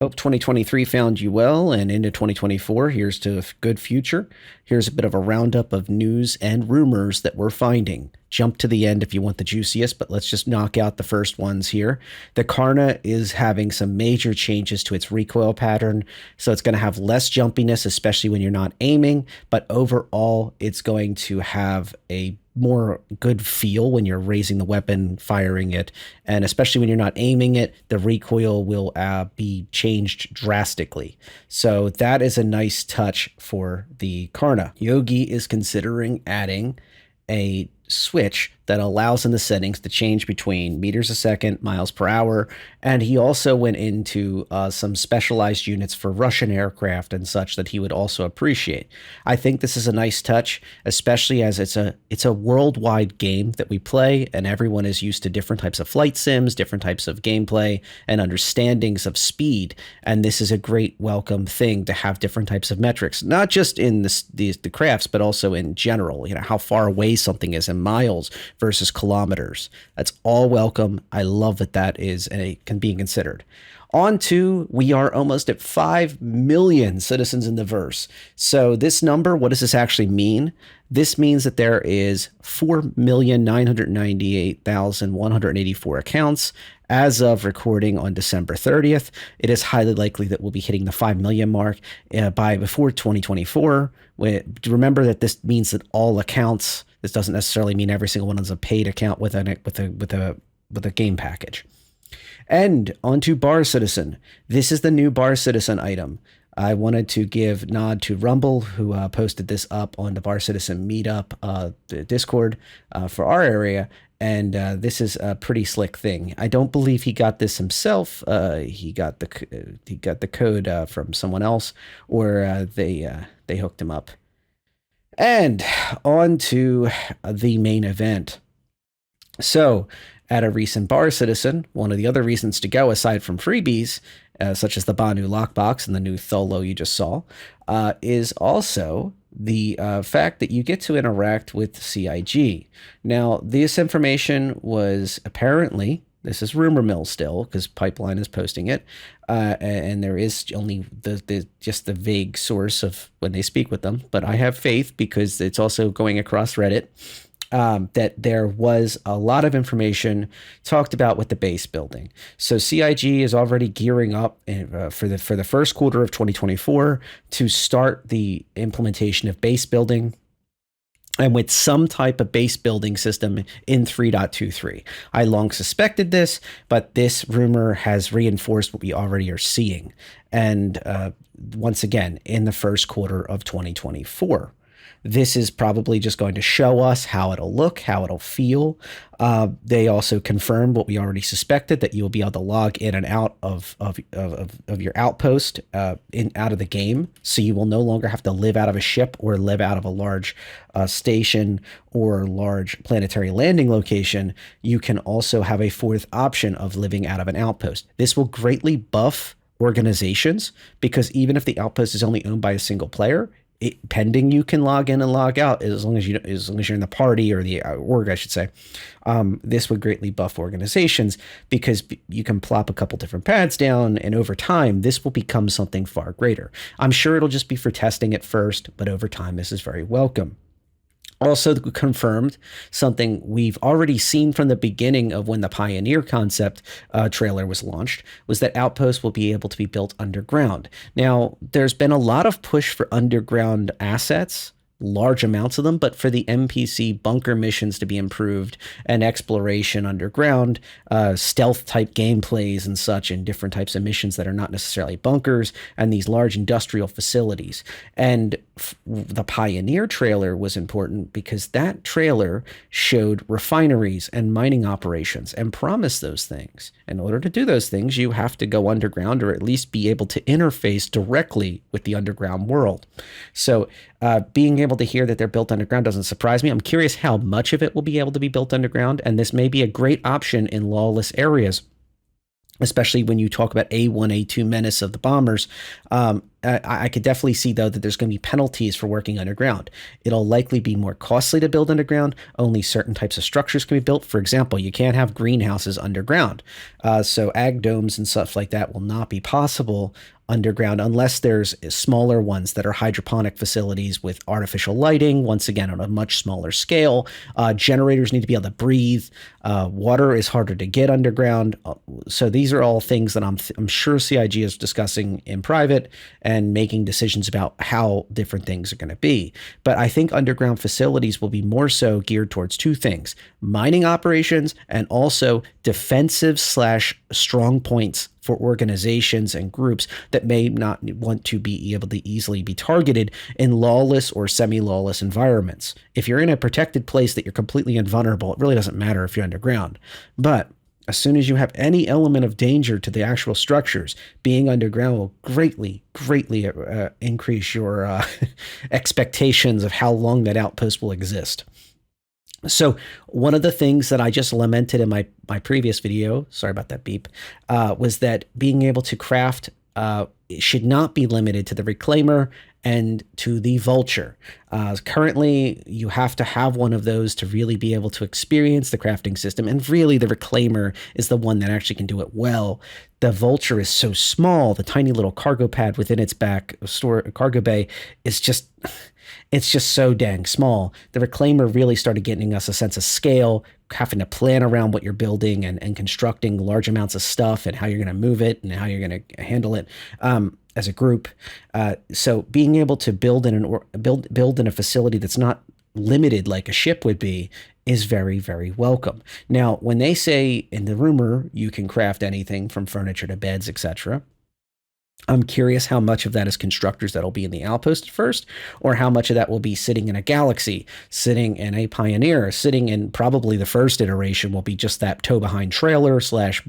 Hope 2023 found you well and into 2024. Here's to a good future. Here's a bit of a roundup of news and rumors that we're finding. Jump to the end if you want the juiciest, but let's just knock out the first ones here. The Karna is having some major changes to its recoil pattern, so it's going to have less jumpiness, especially when you're not aiming, but overall, it's going to have a more good feel when you're raising the weapon, firing it, and especially when you're not aiming it, the recoil will be changed drastically. So that is a nice touch for the Karna. Yogi is considering adding a switch that allows in the settings to change between meters a second, miles per hour, and he also went into some specialized units for Russian aircraft and such that he would also appreciate. I think this is a nice touch, especially as it's a worldwide game that we play, and everyone is used to different types of flight sims, different types of gameplay, and understandings of speed. And this is a great welcome thing to have different types of metrics, not just in the crafts, but also in general. You know, how far away something is in miles versus kilometers. That's all welcome. I love that that is can be considered. On to, we are almost at 5 million citizens in the verse. So this number, what does this actually mean? This means that there is 4,998,184 accounts as of recording on December 30th. It is highly likely that we'll be hitting the 5 million mark by before 2024. Remember that this means that all accounts. This doesn't necessarily mean every single one is a paid account with a game package. And onto Bar Citizen. This is the new Bar Citizen item. I wanted to give nod to Rumble, who posted this up on the Bar Citizen meetup Discord for our area. And this is a pretty slick thing. I don't believe he got this himself. He got the code from someone else, or they hooked him up. And on to the main event. So, at a recent Bar Citizen, one of the other reasons to go, aside from freebies, such as the Banu lockbox and the new Tholo you just saw, is also the fact that you get to interact with CIG. Now, this information was apparently, this is rumor mill still, because Pipeline is posting it, and there is only just the vague source of when they speak with them. But I have faith, because it's also going across Reddit, that there was a lot of information talked about with the base building. So CIG is already gearing up for the first quarter of 2024 to start the implementation of base building, and with some type of base building system in 3.23. I long suspected this, but this rumor has reinforced what we already are seeing. And once again, in the first quarter of 2024. This is probably just going to show us how it'll look, how it'll feel. They also confirmed what we already suspected, that you'll be able to log in and out of your outpost out of the game. So you will no longer have to live out of a ship or live out of a large station or large planetary landing location. You can also have a fourth option of living out of an outpost. This will greatly buff organizations, because even if the outpost is only owned by a single player, pending you can log in and log out as long as you're in the party or the org, I should say. This would greatly buff organizations, because you can plop a couple different pads down, and over time this will become something far greater. I'm sure it'll just be for testing at first, but over time this is very welcome. Also confirmed something we've already seen from the beginning of when the Pioneer concept trailer was launched, was that Outpost will be able to be built underground. Now, there's been a lot of push for underground assets, large amounts of them, but for the NPC bunker missions to be improved, and exploration underground, stealth type gameplays and such, and different types of missions that are not necessarily bunkers, and these large industrial facilities. And the Pioneer trailer was important, because that trailer showed refineries and mining operations and promised those things. In order to do those things, you have to go underground, or at least be able to interface directly with the underground world. So being able to hear that they're built underground doesn't surprise me. I'm curious how much of it will be able to be built underground, and this may be a great option in lawless areas, especially when you talk about A1, A2 menace of the bombers. I could definitely see, though, that there's going to be penalties for working underground. It'll likely be more costly to build underground. Only certain types of structures can be built. For example, you can't have greenhouses underground. So ag domes and stuff like that will not be possible underground unless there's smaller ones that are hydroponic facilities with artificial lighting, once again on a much smaller scale. Generators need to be able to breathe. Water is harder to get underground. So these are all things that I'm sure CIG is discussing in private and making decisions about how different things are going to be. But I think underground facilities will be more so geared towards two things: mining operations and also defensive / strong points for organizations and groups that may not want to be able to easily be targeted in lawless or semi-lawless environments. If you're in a protected place that you're completely invulnerable, it really doesn't matter if you're underground. But as soon as you have any element of danger to the actual structures, being underground will greatly increase your expectations of how long that outpost will exist. So one of the things that I just lamented in my previous video, sorry about that beep, was that being able to craft should not be limited to the reclaimer and to the vulture. Currently, you have to have one of those to really be able to experience the crafting system, and really the reclaimer is the one that actually can do it well. The vulture is so small, the tiny little cargo pad within its back cargo bay is just... It's just so dang small. The reclaimer really started getting us a sense of scale, having to plan around what you're building and constructing large amounts of stuff and how you're going to move it and how you're going to handle it as a group. So being able to build in a facility that's not limited like a ship would be is very, very welcome. Now, when they say in the rumor you can craft anything from furniture to beds, etc., I'm curious how much of that is constructors that'll be in the Outpost at first, or how much of that will be sitting in a Galaxy, sitting in a Pioneer, sitting in probably the first iteration will be just that tow behind trailer slash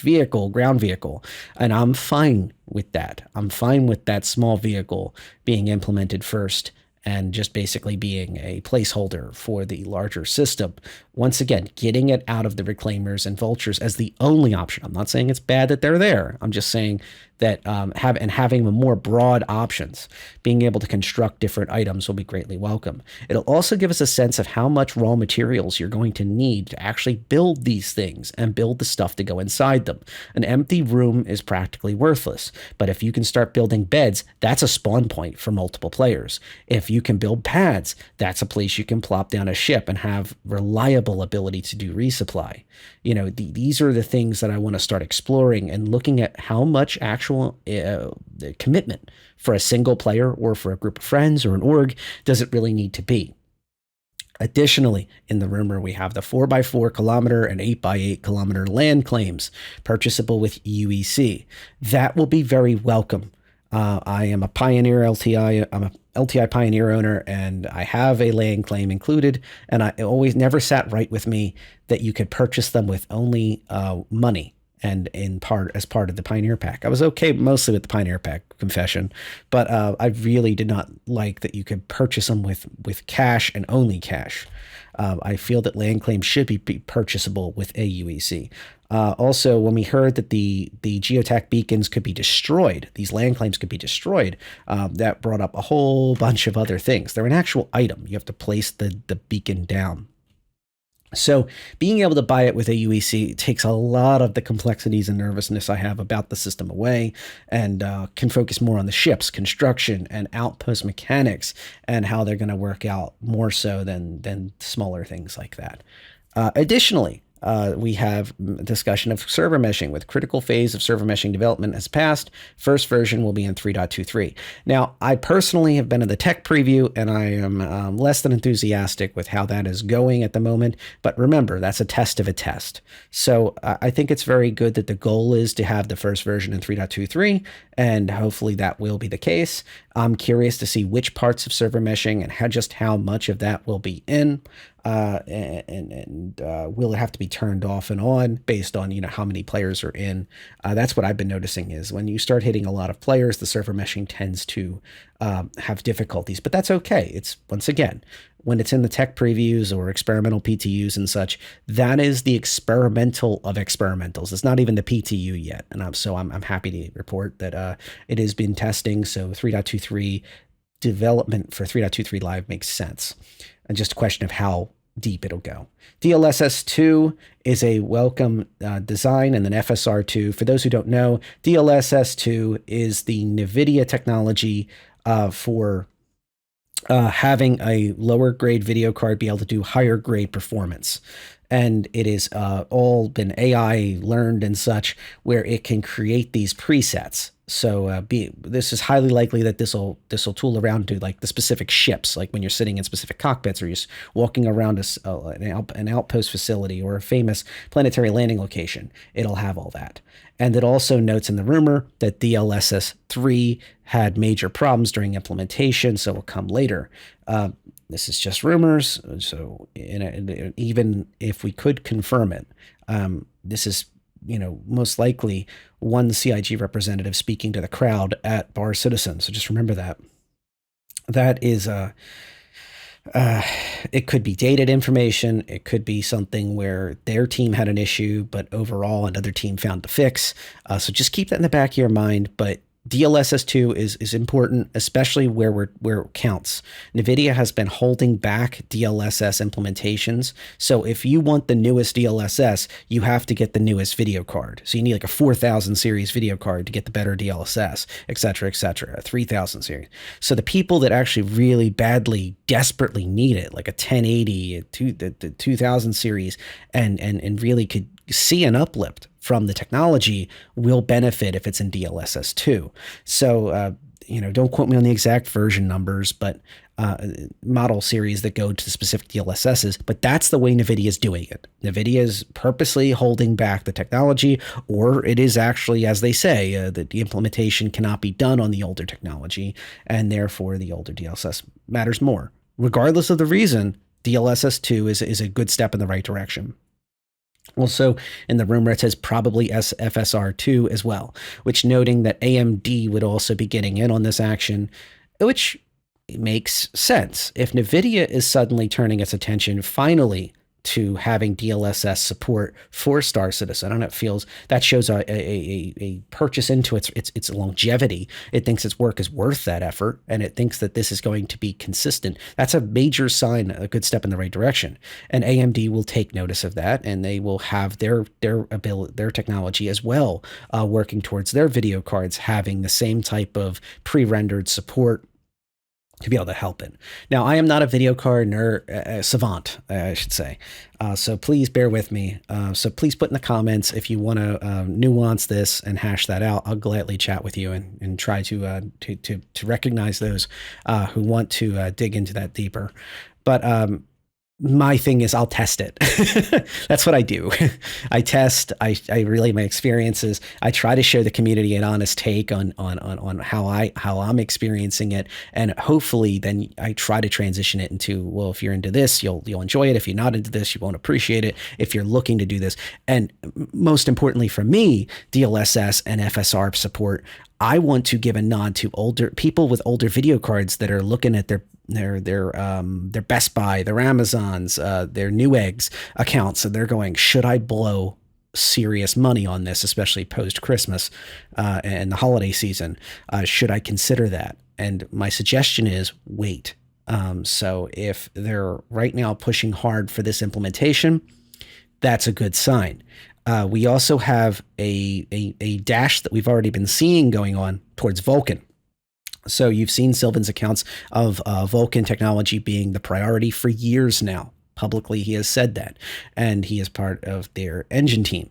vehicle, ground vehicle. And I'm fine with that. I'm fine with that small vehicle being implemented first and just basically being a placeholder for the larger system. Once again, getting it out of the reclaimers and vultures as the only option. I'm not saying it's bad that they're there. I'm just saying that having more broad options, being able to construct different items will be greatly welcome. It'll also give us a sense of how much raw materials you're going to need to actually build these things and build the stuff to go inside them. An empty room is practically worthless, but if you can start building beds, that's a spawn point for multiple players. If you can build pads, that's a place you can plop down a ship and have reliable ability to do resupply. You know, these are the things that I want to start exploring and looking at how much actual commitment for a single player or for a group of friends or an org does it really need to be. Additionally, in the rumor, we have the 4x4 kilometer and 8x8 kilometer land claims purchasable with UEC. That will be very welcome. I am a Pioneer LTI. I'm a LTI Pioneer owner, and I have a land claim included. And I always never sat right with me that you could purchase them with only money and as part of the Pioneer pack. I was okay mostly with the Pioneer pack, confession, but I really did not like that you could purchase them with cash and only cash. I feel that land claims should be purchasable with AUEC. Also, when we heard that the geotac beacons could be destroyed, these land claims could be destroyed, that brought up a whole bunch of other things. They're an actual item. You have to place the beacon down. So being able to buy it with AUEC takes a lot of the complexities and nervousness I have about the system away, and can focus more on the ship's construction and outpost mechanics and how they're going to work out more so than smaller things like that. Additionally, we have discussion of server meshing. With critical phase of server meshing development has passed. First version will be in 3.23. Now, I personally have been in the tech preview, and I am less than enthusiastic with how that is going at the moment. But remember, that's a test of a test. So I think it's very good that the goal is to have the first version in 3.23, and hopefully that will be the case. I'm curious to see which parts of server meshing and just how much of that will be in. and will it have to be turned off and on based on how many players are in. That's what I've been noticing is when you start hitting a lot of players, the server meshing tends to have difficulties, but that's okay. It's once again, when it's in the tech previews or experimental PTUs and such, that is the experimental of experimentals. It's not even the PTU yet. And I'm happy to report that it has been testing. So 3.23 development for 3.23 live makes sense. And just a question of how deep it'll go. DLSS 2 is a welcome design, and then FSR 2. For those who don't know, DLSS 2 is the NVIDIA technology for having a lower grade video card be able to do higher grade performance. And it is all been AI learned and such, where it can create these presets. So this is highly likely that this will tool around to like the specific ships, like when you're sitting in specific cockpits or you're walking around an outpost facility or a famous planetary landing location. It'll have all that. And it also notes in the rumor that DLSS 3 had major problems during implementation, so will come later. This is just rumors, so even if we could confirm it, this is most likely one CIG representative speaking to the crowd at Bar Citizen. So just remember that. That is it could be dated information. It could be something where their team had an issue, but overall another team found the fix. So just keep that in the back of your mind. But DLSS 2 is important, especially where it counts. NVIDIA has been holding back DLSS implementations. So if you want the newest DLSS, you have to get the newest video card. So you need like a 4000 series video card to get the better DLSS, et cetera, a 3000 series. So the people that actually really badly, desperately need it, like a 1080, the 2000 series, and really could see an uplift from the technology, will benefit if it's in DLSS 2. So, don't quote me on the exact version numbers, but model series that go to specific DLSSs, but that's the way NVIDIA is doing it. NVIDIA is purposely holding back the technology, or it is actually, as they say, that the implementation cannot be done on the older technology, and therefore the older DLSS matters more. Regardless of the reason, DLSS 2 is a good step in the right direction. Also, in the rumor, it says probably FSR 2 as well, which noting that AMD would also be getting in on this action, which makes sense. If NVIDIA is suddenly turning its attention finally to having DLSS support for Star Citizen, and it feels that shows a purchase into its longevity. It thinks its work is worth that effort, and it thinks that this is going to be consistent. That's a major sign, a good step in the right direction. And AMD will take notice of that, and they will have their technology as well, working towards their video cards having the same type of pre-rendered support to be able to help it. Now, I am not a video card nerd savant, I should say. So please bear with me. So please put in the comments if you want to nuance this and hash that out. I'll gladly chat with you and try to recognize those who want to dig into that deeper. But my thing is I'll test it. That's what I do. I test, I relay my experiences. I try to show the community an honest take on how I'm experiencing it. And hopefully then I try to transition it into, well, if you're into this, you'll enjoy it. If you're not into this, you won't appreciate it. If you're looking to do this. And most importantly for me, DLSS and FSR support, I want to give a nod to older people with older video cards that are looking at their Best Buy, their Amazons, their Newegg's accounts, and they're going, should I blow serious money on this, especially post Christmas and the holiday season? Should I consider that? And my suggestion is wait. So if they're right now pushing hard for this implementation, that's a good sign. We also have a dash that we've already been seeing going on towards Vulkan. So you've seen Sylvan's accounts of Vulkan technology being the priority for years now. Publicly, he has said that, and he is part of their engine team.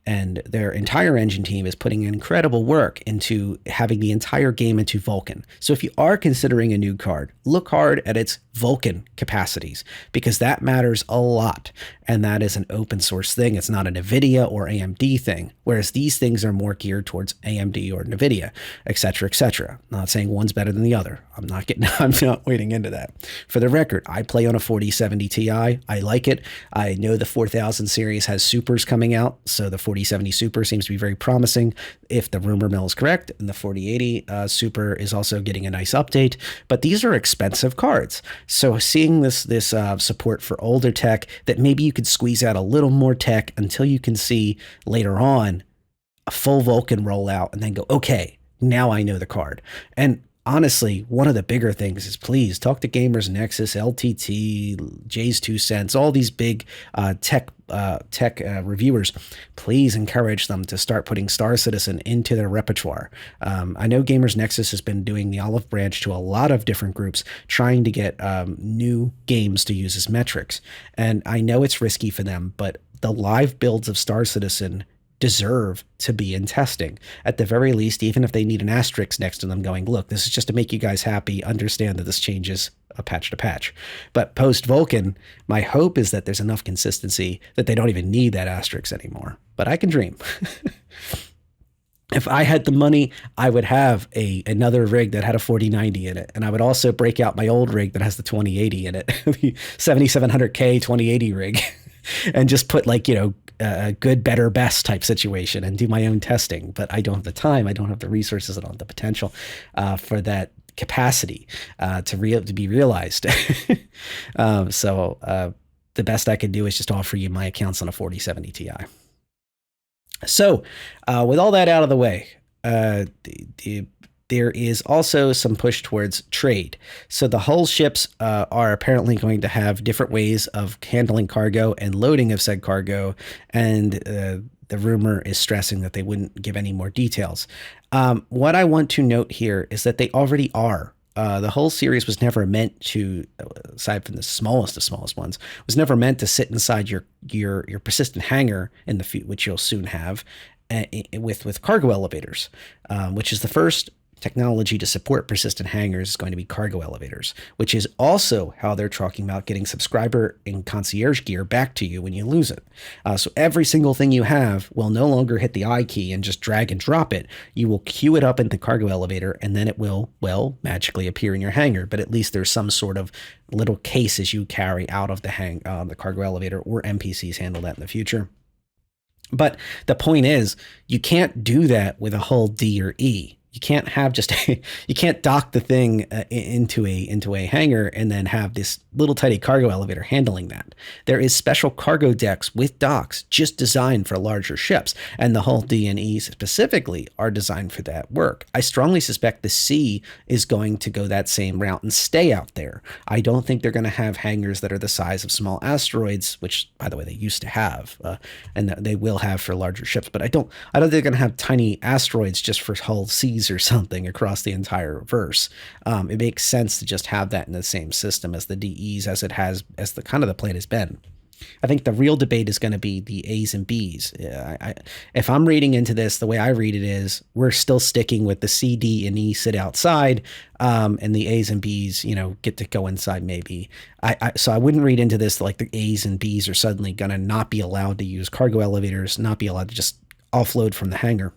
and their entire engine team is putting incredible work into having the entire game into Vulkan. So if you are considering a new card, look hard at its Vulkan capacities, because that matters a lot. And that is an open source thing. It's not a NVIDIA or AMD thing, whereas these things are more geared towards AMD or NVIDIA, et cetera, et cetera. Not saying one's better than the other. I'm not wading into that. For the record, I play on a 4070 Ti. I like it. I know the 4000 series has supers coming out, so the 4070 Super seems to be very promising if the rumor mill is correct, and the 4080 Super is also getting a nice update. But these are expensive cards, so seeing this support for older tech that maybe you could squeeze out a little more tech until you can see later on a full Vulkan rollout, and then go, okay, now I know the card. And honestly, one of the bigger things is, please talk to Gamers Nexus, LTT, Jay's 2 Cents, all these big tech reviewers. Please encourage them to start putting Star Citizen into their repertoire. I know Gamers Nexus has been doing the olive branch to a lot of different groups, trying to get new games to use as metrics. And I know it's risky for them, but the live builds of Star Citizen deserve to be in testing. At the very least, even if they need an asterisk next to them going, look, this is just to make you guys happy, understand that this changes a patch to patch. But post Vulkan, my hope is that there's enough consistency that they don't even need that asterisk anymore. But I can dream. If I had the money, I would have another rig that had a 4090 in it. And I would also break out my old rig that has the 2080 in it, the 7700K 2080 rig, and just put a good, better, best type situation and do my own testing. But I don't have the time. I don't have the resources. I don't have the potential for that capacity to be realized. So the best I could do is just offer you my accounts on a 4070 Ti. So with all that out of the way, there is also some push towards trade. So the hull ships are apparently going to have different ways of handling cargo and loading of said cargo, and the rumor is stressing that they wouldn't give any more details. What I want to note here is that they already are. The whole series was never meant to, aside from the smallest of smallest ones, was never meant to sit inside your persistent hangar in the which you'll soon have, with cargo elevators, which is the first technology to support persistent hangars is going to be cargo elevators, which is also how they're talking about getting subscriber and concierge gear back to you when you lose it. So every single thing you have will no longer hit the I key and just drag and drop it. You will queue it up in the cargo elevator, and then it will, well, magically appear in your hangar. But at least there's some sort of little cases you carry out of the cargo elevator, or NPCs handle that in the future. But the point is, you can't do that with a hull D or E. You can't have you can't dock the thing into a hangar and then have this little tiny cargo elevator handling that. There is special cargo decks with docks just designed for larger ships, and the hull D and E specifically are designed for that work. I strongly suspect the C is going to go that same route and stay out there. I don't think they're going to have hangars that are the size of small asteroids, which, by the way, they used to have, and they will have for larger ships. But I don't think they're going to have tiny asteroids just for hull C's or something across the entire verse. It makes sense to just have that in the same system as the DEs, as the kind of the plan has been. I think the real debate is going to be the A's and B's. If I'm reading into this, the way I read it is we're still sticking with the C, D, and E sit outside, and the A's and B's, get to go inside maybe. So I wouldn't read into this like the A's and B's are suddenly going to not be allowed to use cargo elevators, not be allowed to just offload from the hangar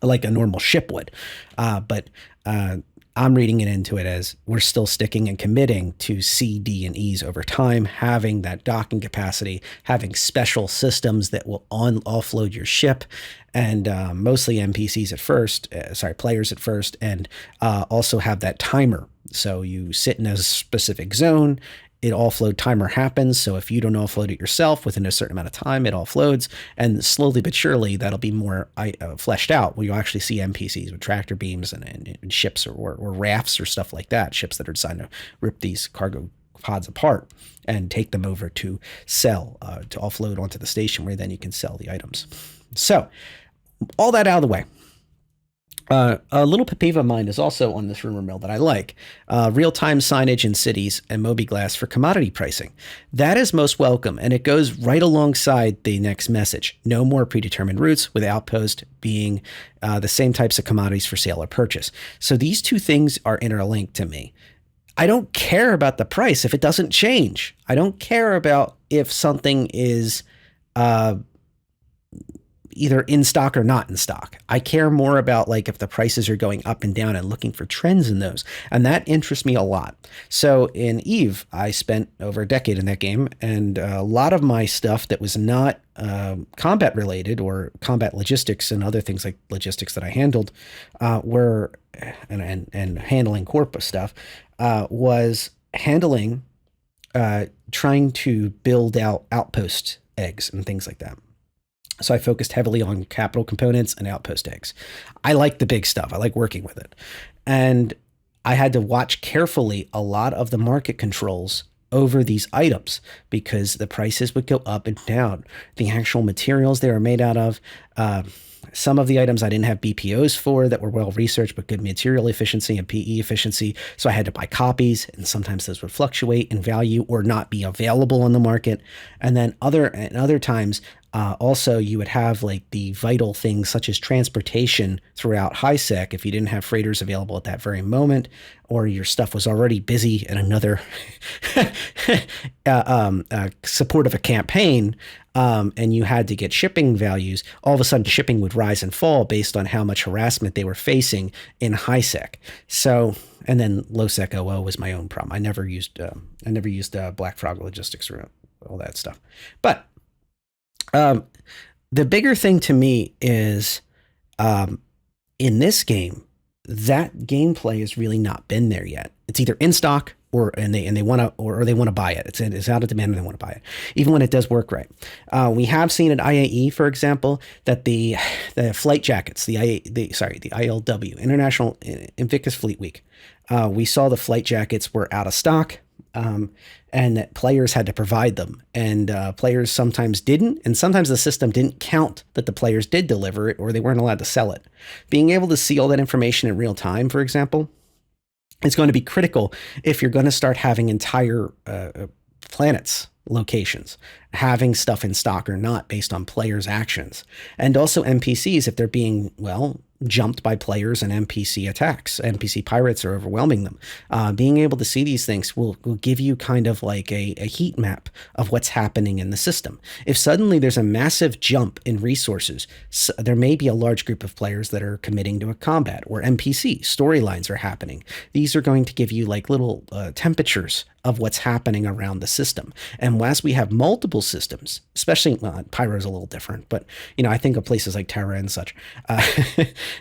like a normal ship would. But I'm reading it into it as we're still sticking and committing to C, D, and E's over time, having that docking capacity, having special systems that will offload your ship, and mostly NPCs at first, players at first, and also have that timer. So you sit in a specific zone, it offload timer happens. So if you don't offload it yourself within a certain amount of time, it offloads, and slowly but surely that'll be more fleshed out, where you'll actually see NPCs with tractor beams and ships or rafts or stuff like that, ships that are designed to rip these cargo pods apart and take them over to sell, to offload onto the station, where then you can sell the items. So all that out of the way. A little pet peeve of mine is also on this rumor mill that I like. Real-time signage in cities and mobiGlass for commodity pricing. That is most welcome, and it goes right alongside the next message. No more predetermined routes, with Outpost being the same types of commodities for sale or purchase. So these two things are interlinked to me. I don't care about the price if it doesn't change. I don't care about if something is uh, either in stock or not in stock. I care more about like if the prices are going up and down and looking for trends in those. And that interests me a lot. So in Eve, I spent over a decade in that game, and a lot of my stuff that was not combat related or combat logistics and other things like logistics that I handled were and handling corpus stuff was handling trying to build out outpost eggs and things like that. So I focused heavily on capital components and outpost eggs. I like the big stuff. I like working with it. And I had to watch carefully a lot of the market controls over these items because the prices would go up and down. The actual materials they were made out of, some of the items I didn't have BPOs for that were well researched, but good material efficiency and PE efficiency. So I had to buy copies, and sometimes those would fluctuate in value or not be available on the market. And then other times, also, you would have like the vital things such as transportation throughout HiSec if you didn't have freighters available at that very moment, or your stuff was already busy in another support of a campaign, and you had to get shipping values. All of a sudden, shipping would rise and fall based on how much harassment they were facing in HiSec. So, and then LowSec OO was my own problem. I never used Black Frog Logistics or all that stuff, but the bigger thing to me is in this game, that gameplay has really not been there yet. It's either in stock and they want to or they want to buy it. It's out of demand and they want to buy it, even when it does work right. We have seen at IAE, for example, that the flight jackets, the ILW, International Invictus Fleet Week, we saw the flight jackets were out of stock. And that players had to provide them, and players sometimes didn't, and sometimes the system didn't count that the players did deliver it, or they weren't allowed to sell it. Being able to see all that information in real time, for example, is going to be critical if you're going to start having entire planets locations having stuff in stock or not based on players' actions, and also NPCs if they're being, well, jumped by players and NPC attacks. NPC pirates are overwhelming them. Being able to see these things will give you kind of like a heat map of what's happening in the system. If suddenly there's a massive jump in resources, there may be a large group of players that are committing to a combat, or NPC storylines are happening. These are going to give you like little temperatures of what's happening around the system. And as we have multiple systems, especially Pyro's a little different, but I think of places like Terra and such,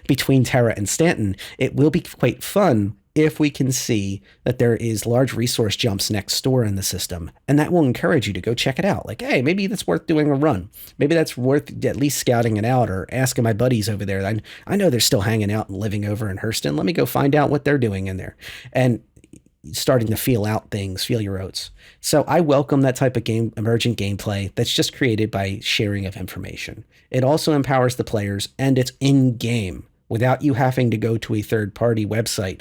between Terra and Stanton, it will be quite fun if we can see that there is large resource jumps next door in the system, and that will encourage you to go check it out. Like, hey, maybe that's worth doing a run. Maybe that's worth at least scouting it out or asking my buddies over there. I know they're still hanging out and living over in Hurston. Let me go find out what they're doing in there. And starting to feel out things, feel your oats. So I welcome that type of emergent gameplay that's just created by sharing of information. It also empowers the players, and it's in-game without you having to go to a third-party website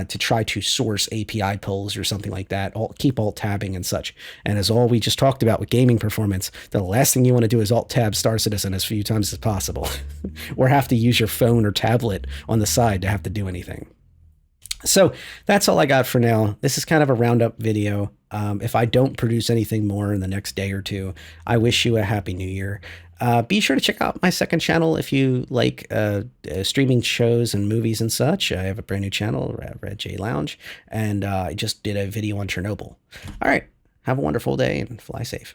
to try to source API pulls or something like that. Keep alt-tabbing and such. And as all we just talked about with gaming performance, the last thing you want to do is alt-tab Star Citizen as few times as possible, or have to use your phone or tablet on the side to have to do anything. So that's all I got for now. This is kind of a roundup video. If I don't produce anything more in the next day or two, I wish you a happy new year. Be sure to check out my second channel if you like streaming shows and movies and such. I have a brand new channel, Red J Lounge, and I just did a video on Chernobyl. All right, have a wonderful day and fly safe.